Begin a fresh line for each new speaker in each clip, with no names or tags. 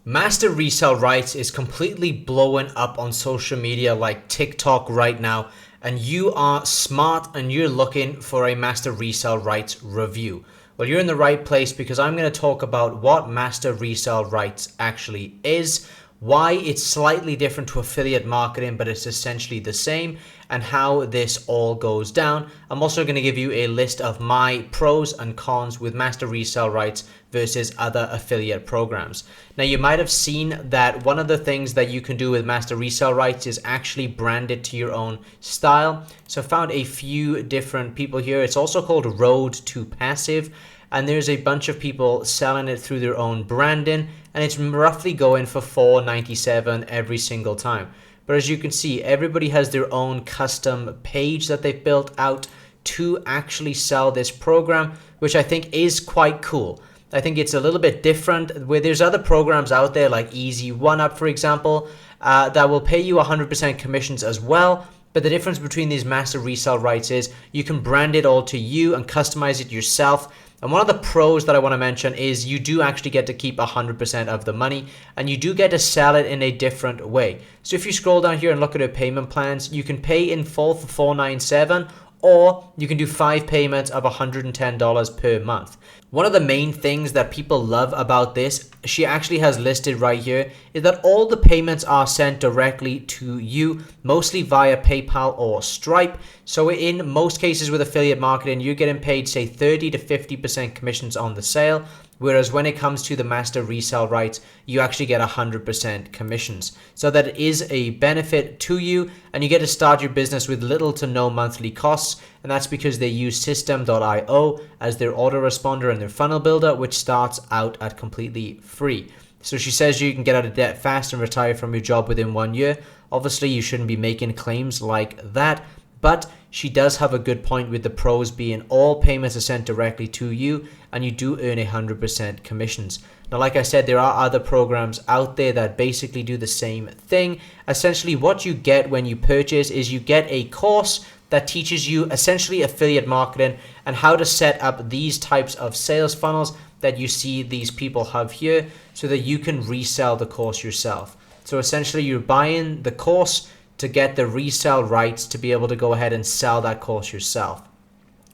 Master Resell Rights is completely blowing up on social media like TikTok right now, and you are smart and you're looking for a Master Resell Rights review. Well, you're in the right place because I'm going to talk about what Master Resell Rights actually is, why it's slightly different to affiliate marketing, but it's essentially the same, and how this all goes down. I'm also going to give you a list of my pros and cons with Master Resell Rights versus other affiliate programs. Now, you might have seen that one of the things that you can do with Master Resell Rights is actually brand it to your own style. So I found a few different people here. It's also called Road to Passive, and there's a bunch of people selling it through their own branding, and it's roughly going for $4.97 every single time. But as you can see, everybody has their own custom page that they've built out to actually sell this program, which I think is quite cool. I think it's a little bit different where there's other programs out there like Easy One Up, for example, that will pay you 100% commissions as well. But the difference between these Master Resell Rights is you can brand it all to you and customize it yourself. And one of the pros that I want to mention is you do actually get to keep 100% of the money, and you do get to sell it in a different way. So if you scroll down here and look at our payment plans, you can pay in full for $497, or you can do 5 payments of $110 per month. One of the main things that people love about this, she actually has listed right here, is that all the payments are sent directly to you, mostly via PayPal or Stripe. So in most cases with affiliate marketing, you're getting paid, say, 30 to 50% commissions on the sale. Whereas when it comes to the Master Resell Rights, you actually get 100% commissions. So that is a benefit to you, and you get to start your business with little to no monthly costs. And that's because they use System.io as their autoresponder and their funnel builder, which starts out at completely free. So she says you can get out of debt fast and retire from your job within 1 year. Obviously, you shouldn't be making claims like that, but she does have a good point with the pros being all payments are sent directly to you, and you do earn 100% commissions. Now, like I said, there are other programs out there that basically do the same thing. Essentially, what you get when you purchase is you get a course that teaches you essentially affiliate marketing and how to set up these types of sales funnels that you see these people have here so that you can resell the course yourself. So essentially, you're buying the course to get the resell rights to be able to go ahead and sell that course yourself,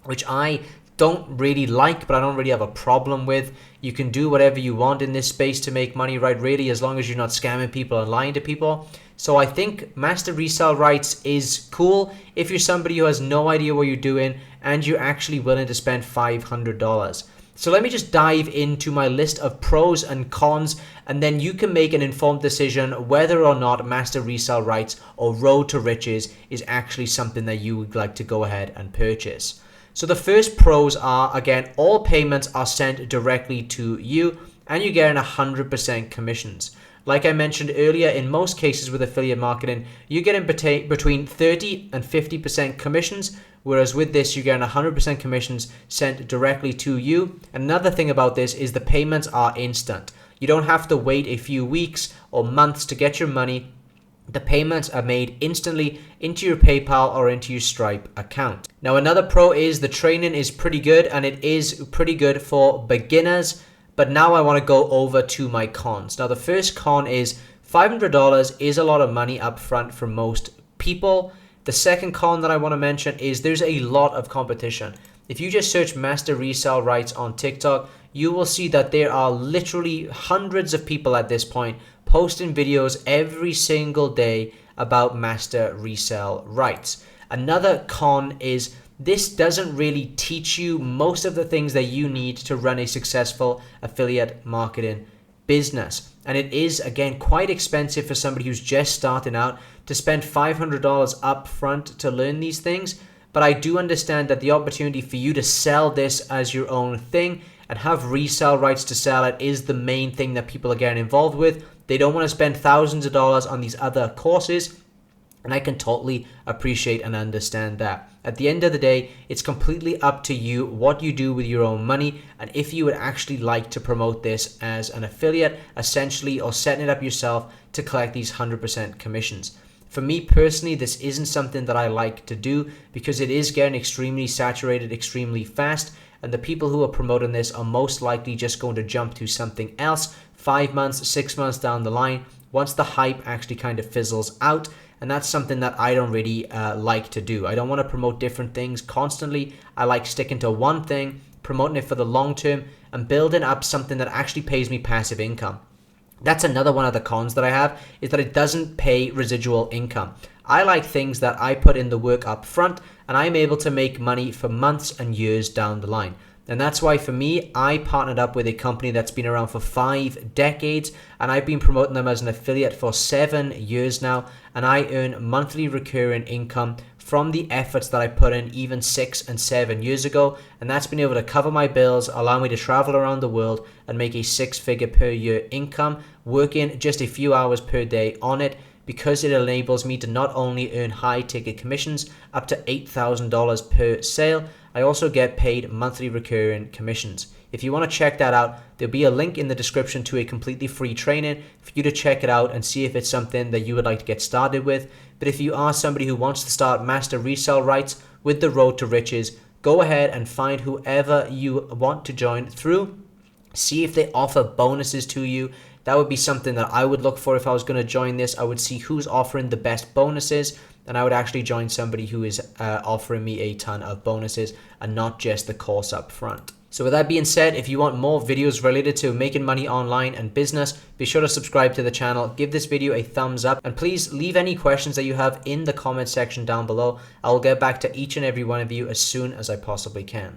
which I don't really like, but I don't really have a problem with. You can do whatever you want in this space to make money, right? Really, as long as you're not scamming people and lying to people. So I think Master Resell Rights is cool if you're somebody who has no idea what you're doing and you're actually willing to spend $500. So let me just dive into my list of pros and cons, and then you can make an informed decision whether or not Master Resell Rights or Road to Riches is actually something that you would like to go ahead and purchase. So the first pros are, again, all payments are sent directly to you and you get 100% commissions. Like I mentioned earlier, in most cases with affiliate marketing, you're getting between 30 and 50% commissions, whereas with this, you're getting 100% commissions sent directly to you. And another thing about this is the payments are instant. You don't have to wait a few weeks or months to get your money. The payments are made instantly into your PayPal or into your Stripe account. Now, another pro is the training is pretty good, and it is pretty good for beginners. But now I want to go over to my cons. Now, the first con is $500 is a lot of money up front for most people. The second con that I want to mention is there's a lot of competition. If you just search Master Resell Rights on TikTok, you will see that there are literally hundreds of people at this point posting videos every single day about Master Resell Rights. Another con is this doesn't really teach you most of the things that you need to run a successful affiliate marketing business. And it is, again, quite expensive for somebody who's just starting out to spend $500 up front to learn these things. But I do understand that the opportunity for you to sell this as your own thing and have resell rights to sell it is the main thing that people are getting involved with. They don't want to spend thousands of dollars on these other courses. And I can totally appreciate and understand that. At the end of the day, it's completely up to you what you do with your own money and if you would actually like to promote this as an affiliate, essentially, or setting it up yourself to collect these 100% commissions. For me personally, this isn't something that I like to do because it is getting extremely saturated extremely fast, and the people who are promoting this are most likely just going to jump to something else 5 months, 6 months down the line once the hype actually kind of fizzles out. And that's something that I don't really like to do. I don't want to promote different things constantly. I like sticking to one thing, promoting it for the long term, and building up something that actually pays me passive income. That's another one of the cons that I have, is that it doesn't pay residual income. I like things that I put in the work up front and I'm able to make money for months and years down the line. And that's why for me, I partnered up with a company that's been around for 5 decades, and I've been promoting them as an affiliate for 7 years now, and I earn monthly recurring income from the efforts that I put in even 6 and 7 years ago, and that's been able to cover my bills, allow me to travel around the world and make a 6-figure per year income, working just a few hours per day on it, because it enables me to not only earn high ticket commissions up to $8,000 per sale, I also get paid monthly recurring commissions. If you want to check that out, there'll be a link in the description to a completely free training for you to check it out and see if it's something that you would like to get started with. But if you are somebody who wants to start Master Resell Rights with the road to riches, go ahead and find whoever you want to join through. See if they offer bonuses to you. That would be something that I would look for if I was going to join this. I would see who's offering the best bonuses, and I would actually join somebody who is offering me a ton of bonuses and not just the course up front. So with that being said, if you want more videos related to making money online and business, be sure to subscribe to the channel, give this video a thumbs up, and please leave any questions that you have in the comment section down below. I will get back to each and every one of you as soon as I possibly can.